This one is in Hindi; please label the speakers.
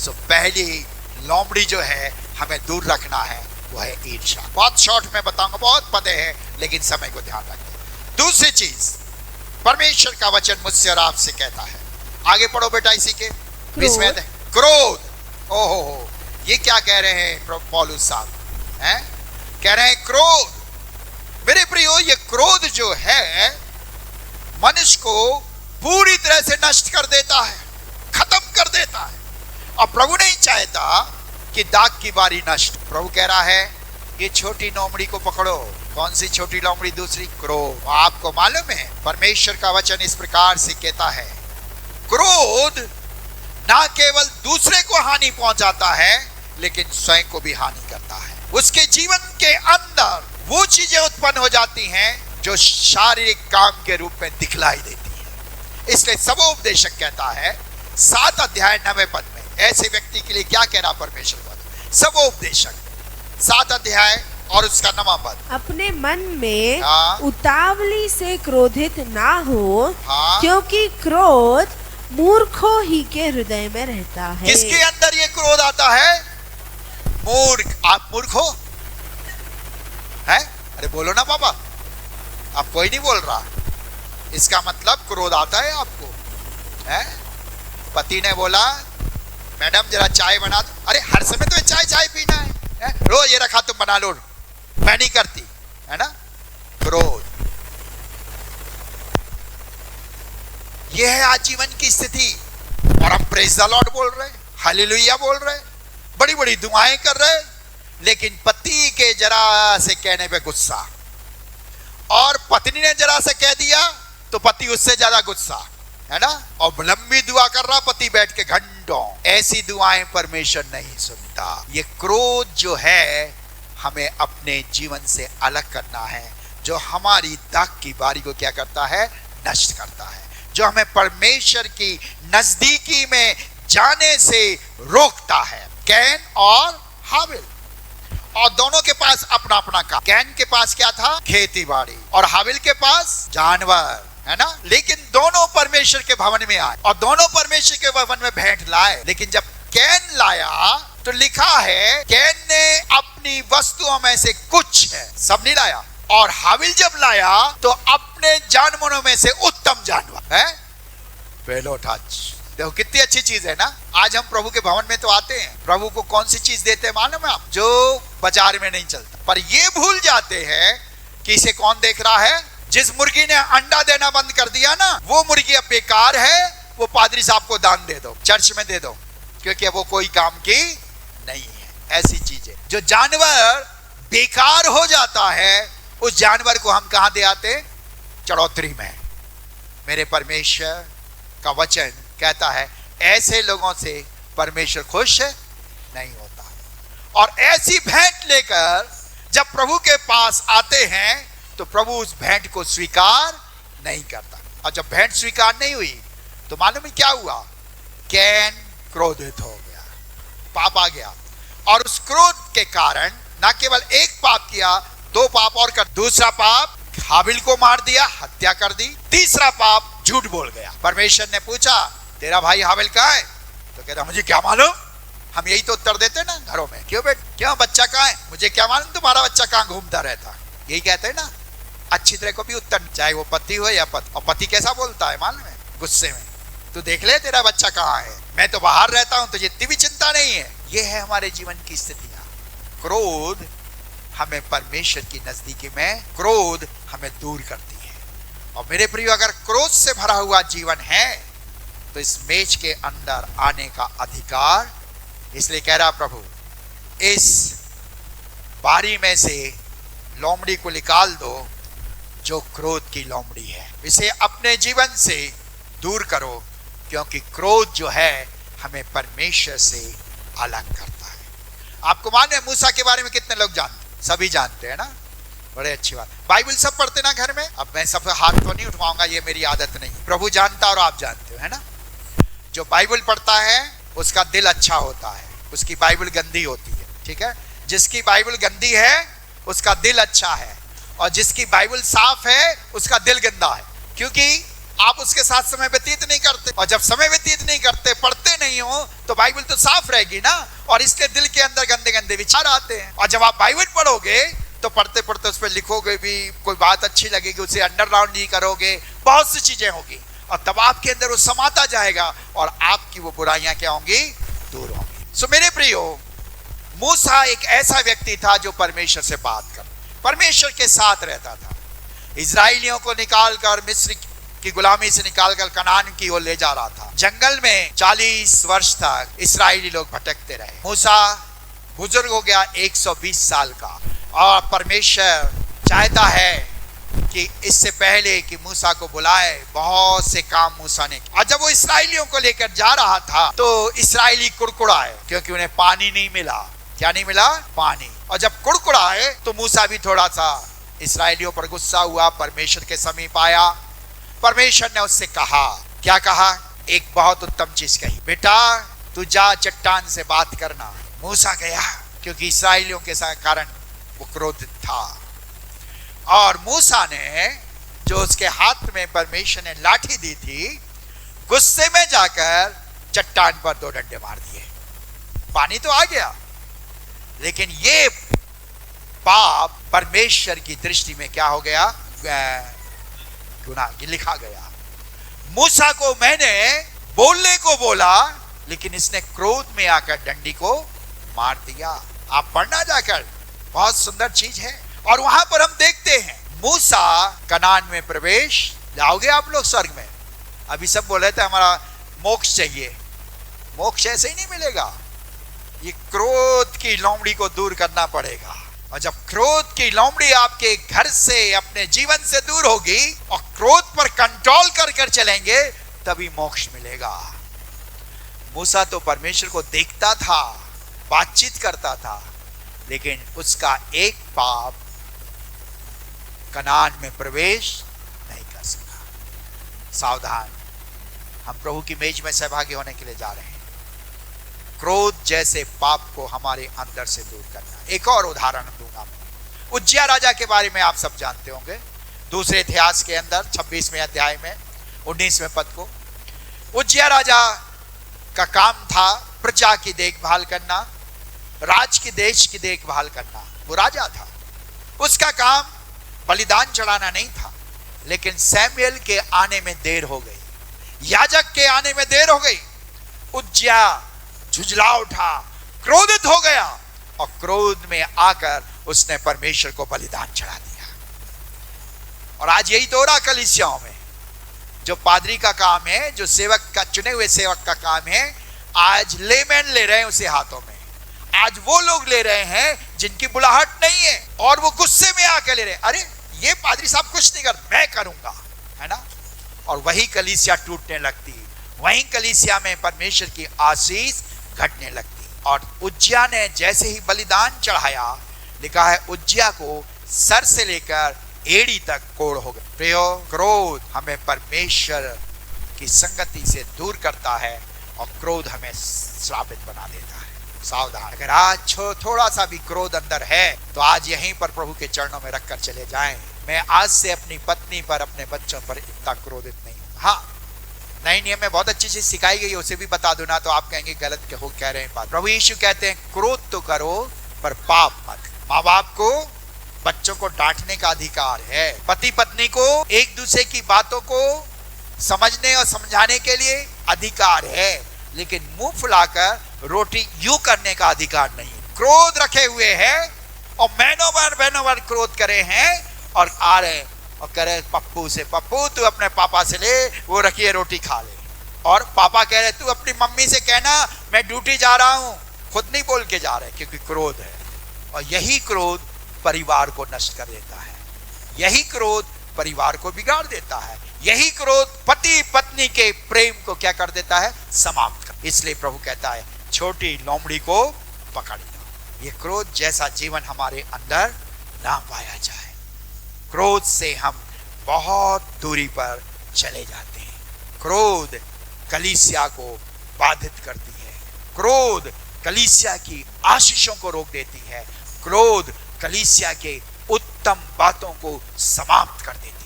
Speaker 1: सो पहली लोमड़ी जो है हमें दूर रखना है वो है ईर्ष्या। बहुत शॉर्ट में बताऊंगा, बहुत पदे हैं, लेकिन समय को ध्यान रखें। दूसरी चीज, परमेश्वर का वचन मुझसे और आपसे कहता है, आगे पढ़ो बेटा इसी के 20वें अध्याय, क्रोध। ओहो, ये क्या कह रहे हैं पौलुस साहब? हैं? कह रहे हैं क्रोध। मेरे प्रियो, ये क्रोध जो है मनुष्य को पूरी तरह से नष्ट कर देता है, खत्म कर देता है। और प्रभु नहीं चाहता कि दाग की बारी नष्ट। प्रभु कह रहा है ये छोटी लोमड़ी को पकड़ो। कौन सी छोटी लोमड़ी? दूसरी, क्रोध। आपको मालूम है परमेश्वर का वचन इस प्रकार से कहता है, क्रोध ना केवल दूसरे को हानि पहुंचाता है लेकिन स्वयं को भी हानि करता है। उसके जीवन के अंदर वो चीजें उत्पन्न हो जाती हैं जो शारीरिक काम के रूप में दिखलाई देती है। इसलिए सबोपदेशक कहता है 7 अध्याय 9वें पद में, ऐसे व्यक्ति के लिए क्या कह रहा परमेश्वर? सबोपदेशक 7 अध्याय और उसका 9वां पद,
Speaker 2: अपने मन में उतावली से क्रोधित ना हो, क्योंकि क्रोध मूर्खों ही के हृदय में रहता है।
Speaker 1: किसके अंदर ये क्रोध आता है? मूर्ख। आप मूर्ख हो? है? अरे बोलो ना बाबा, आप कोई नहीं बोल रहा। इसका मतलब क्रोध आता है आपको। है? पति ने बोला मैडम जरा चाय बना दो। अरे हर समय तो चाय चाय पीना है? रोज ये रखा तुम बना लो, मैं नहीं करती, है ना? क्रोध। यह है आजीवन की स्थिति। और हम प्रेज द लॉर्ड बोल रहे, हालेलुया बोल रहे, बड़ी बड़ी दुआएं कर रहे, लेकिन पति के जरा से कहने पे गुस्सा, और पत्नी ने जरा से कह दिया तो पति उससे ज्यादा गुस्सा, है ना? और लंबी दुआ कर रहा पति बैठ के घंटों। ऐसी दुआएं परमेश्वर नहीं सुनता। ये क्रोध जो है हमें अपने जीवन से अलग करना है, जो हमारी दाग की बारी को क्या करता है? नष्ट करता है, जो हमें परमेश्वर की नजदीकी में जाने से रोकता है। कैन और हाबिल, और दोनों के पास अपना अपना काम। कैन के पास क्या था? खेती बाड़ी, और हाबिल के पास जानवर, है ना? लेकिन दोनों परमेश्वर के भवन में आए और दोनों परमेश्वर के भवन में भेंट लाए। लेकिन जब कैन लाया तो लिखा है कैन ने अपनी वस्तुओं में से कुछ है, सब नहीं लाया। और हाबिल जब लाया तो अपने जानवरों में से उत्तम जानवर है। पहलो टच। देखो कितनी अच्छी चीज है ना। आज हम प्रभु के भवन में तो आते हैं, प्रभु को कौन सी चीज देते हैं मालूम है आप? जो बाजार में नहीं चलता। पर ये भूल जाते हैं कि इसे कौन देख रहा है? जिस मुर्गी ने अंडा देना बंद कर दिया ना, वो मुर्गी अब बेकार है, वो पादरी साहब को दान दे दो, चर्च में दे दो, क्योंकि वो कोई काम की नहीं है। ऐसी चीजें जो जानवर बेकार हो जाता है, उस जानवर को हम कहां दे आते? चढ़ोतरी में। मेरे परमेश्वर का वचन कहता है ऐसे लोगों से परमेश्वर खुश नहीं होता। और ऐसी भेंट लेकर जब प्रभु के पास आते हैं तो प्रभु उस भेंट को स्वीकार नहीं करता। और जब भेंट स्वीकार नहीं हुई तो मालूम है क्या हुआ? कैन क्रोधित हो गया, पाप आ गया। और उस क्रोध के कारण न केवल एक पाप किया, 2 पाप और कर। दूसरा पाप हाबिल को मार दिया, हत्या कर दी। तीसरा पाप झूठ बोल गया। परमेश्वर ने पूछा तेरा भाई हाबिल कहाँ है? तो कहता मुझे क्या मालूम। हम यही तो उत्तर देते ना घरों में, क्यों बेट, क्यों बच्चा कहाँ है? मुझे क्या मालूम तुम्हारा बच्चा कहाँ घूमता रहता। यही कहते हैं ना। अच्छी तरह को भी उत्तर, चाहे वो पति हो या पति। और पति कैसा बोलता है मालूम है? गुस्से में, तू देख ले तेरा बच्चा कहाँ है, मैं तो बाहर रहता हूं, तुझे इतनी भी चिंता नहीं है। ये है हमारे जीवन की स्थितियां। क्रोध हमें परमेश्वर की नजदीकी में, क्रोध हमें दूर करती है। और मेरे प्रियो, अगर क्रोध से भरा हुआ जीवन है तो इस मेज के अंदर आने का अधिकार, इसलिए कह रहा प्रभु इस बारी में से लोमड़ी को निकाल दो जो क्रोध की लोमड़ी है। इसे अपने जीवन से दूर करो, क्योंकि क्रोध जो है हमें परमेश्वर से अलग करता है। आपको मालूम है मूसा के बारे में कितने लोग जानते? सभी जानते हैं ना, बड़े अच्छी बात। बाइबल सब पढ़ते ना घर में? अब मैं सब हाथ तो नहीं उठवाऊंगा, ये मेरी आदत नहीं। प्रभु जानता और आप जानते हो, है ना? जो बाइबल पढ़ता है उसका दिल अच्छा होता है, उसकी बाइबल गंदी होती है, ठीक है? जिसकी बाइबल गंदी है उसका दिल अच्छा है, और जिसकी बाइबल साफ है उसका दिल गंदा है। क्योंकि आप उसके साथ समय व्यतीत नहीं करते, और जब समय व्यतीत नहीं करते, पढ़ते नहीं हो, तो बाइबल तो साफ रहेगी ना, और इसके दिल के अंदर गंदे गंदे विचार आते हैं। और जब आप बाइबल पढ़ोगे तो पढ़ते पढ़ते उस पर लिखोगे भी, कोई बात अच्छी लगेगी, उसे अंडरलाइन नहीं करोगे, बहुत सी चीजें होगी, और तब आपके अंदर वो समाता जाएगा और आपकी वो बुराइयां क्या होंगी, दूर होंगी। सो मेरे प्रियो, मूसा एक ऐसा व्यक्ति था जो परमेश्वर से बात कर, परमेश्वर के साथ रहता था। इजराइलियों को निकालकर, मिस्र की गुलामी से निकालकर कनान की ओर ले जा रहा था। जंगल में 40 वर्ष तक इस्राएली लोग भटकते रहे। मूसा बुजुर्ग हो गया, 120 साल का, और परमेश्वर चाहता है कि इससे पहले कि मूसा को बुलाए, बहुत से काम मूसा ने किए। और जब वो इस्राएलियों को लेकर जा रहा था तो इस्राएली कुड़कुड़ाए, क्योंकि उन्हें पानी नहीं मिला। क्या नहीं मिला? पानी। और जब कुड़कुड़ाए तो मूसा भी थोड़ा सा इस्राएलियों पर गुस्सा हुआ, परमेश्वर के समीप आया। परमेश्वर ने उससे कहा, क्या कहा? एक बहुत उत्तम चीज कही, बेटा तू जा चट्टान से बात करना। मूसा गया, क्योंकि इस्राएलियों के कारण वो क्रोधित था। और मूसा ने, जो उसके हाथ में परमेश्वर ने लाठी दी थी, गुस्से में जाकर चट्टान पर 2 डंडे मार दिए। पानी तो आ गया, लेकिन ये पाप परमेश्वर की दृष्टि में क्या हो गया? गुनाह लिखा गया। मूसा को मैंने बोलने को बोला, लेकिन इसने क्रोध में आकर डंडी को मार दिया। आप पढ़ना जाकर, बहुत सुंदर चीज है। और वहां पर हम देखते हैं मूसा कनान में प्रवेश, जाओगे आप लोग स्वर्ग में? अभी सब बोल रहे थे हमारा मोक्ष चाहिए, मोक्ष ऐसे ही नहीं मिलेगा। ये क्रोध की लोमड़ी को दूर करना पड़ेगा, और जब क्रोध की लोमड़ी आपके घर से, अपने जीवन से दूर होगी, और क्रोध पर कंट्रोल कर कर चलेंगे, तभी मोक्ष मिलेगा। मूसा तो परमेश्वर को देखता था, बातचीत करता था, लेकिन उसका एक पाप कनान में प्रवेश नहीं कर सका। सावधान, हम प्रभु की मेज में सहभागी होने के लिए जा रहे हैं। क्रोध जैसे पाप को हमारे अंदर से दूर करना। एक और उदाहरण दूंगा मैं। उज्जिया राजा के बारे में आप सब जानते होंगे। दूसरे इतिहास के अंदर 26वें अध्याय में 19वें पद को, उज्जिया राजा का काम था प्रजा की देखभाल करना, राज की, देश की देखभाल करना। वो राजा था, उसका काम बलिदान चढ़ाना नहीं था। लेकिन सैमुएल के आने में देर हो गई, याजक के आने में देर हो गई। उज्जिया झुंझला उठा, क्रोधित हो गया, और क्रोध में आकर उसने परमेश्वर को बलिदान चढ़ा दिया। और आज यही तो हो रहा कलीसियाओं में। जो पादरी का काम है, जो सेवक का, चुने हुए सेवक का काम है, आज लेमैन ले रहे हैं उसे हाथों में। आज वो लोग ले रहे हैं जिनकी बुलाहट नहीं है, और वो गुस्से में आकर ले रहे हैं, अरे ये पादरी साहब कुछ नहीं कर, मैं करूंगा, है ना। और वही कलीसिया टूटने लगती, वही कलीसिया में परमेश्वर की आशीष घटने लगती। और उज्जिया ने जैसे ही बलिदान चढ़ाया, लिखा है उज्जिया को सर से लेकर एड़ी तक कोड़ हो गए। प्रियो, क्रोध हमें परमेश्वर की संगति से दूर करता है, और क्रोध हमें श्रापित बना देता है। सावधान, अगर आज थोड़ा सा भी क्रोध अंदर है, तो आज यहीं पर प्रभु के चरणों में रखकर चले जाएं। मैं आज से अपनी पत्नी पर, अपने बच्चों पर इतना क्रोधित नहीं हूं। हाँ, नए नियम में बहुत अच्छी चीज सिखाई गई है, उसे भी बता दो ना, तो आप कहेंगे गलत हो कह रहे हैं बात। प्रभु यीशु कहते हैं क्रोध तो करो पर पाप मत। माँ बाप को बच्चों को डांटने का अधिकार है, पति पत्नी को एक दूसरे की बातों को समझने और समझाने के लिए अधिकार है, लेकिन मुंह फुलाकर रोटी यूं करने का अधिकार नहीं। क्रोध रखे हुए हैं, और महीनों भर क्रोध करे हैं, और आ रहे और कह रहे पप्पू से, पप्पू तू अपने पापा से ले, वो रखिए रोटी खा ले। और पापा कह रहे तू अपनी मम्मी से कहना मैं ड्यूटी जा रहा हूं, खुद नहीं बोल के जा रहे, क्योंकि क्रोध है। और यही क्रोध परिवार को नष्ट कर देता है, यही क्रोध परिवार को बिगाड़ देता है, यही क्रोध पति पत्नी के प्रेम को क्या कर देता है? समाप्त कर। इसलिए प्रभु कहता है छोटी लोमड़ी को पकड़ लो। ये क्रोध जैसा जीवन हमारे अंदर ना पाया जाए। क्रोध से हम बहुत दूरी पर चले जाते हैं। क्रोध कलीसिया को बाधित करती है, क्रोध कलीसिया की आशीषों को रोक देती है, क्रोध कलीसिया के उत्तम बातों को समाप्त कर देती है।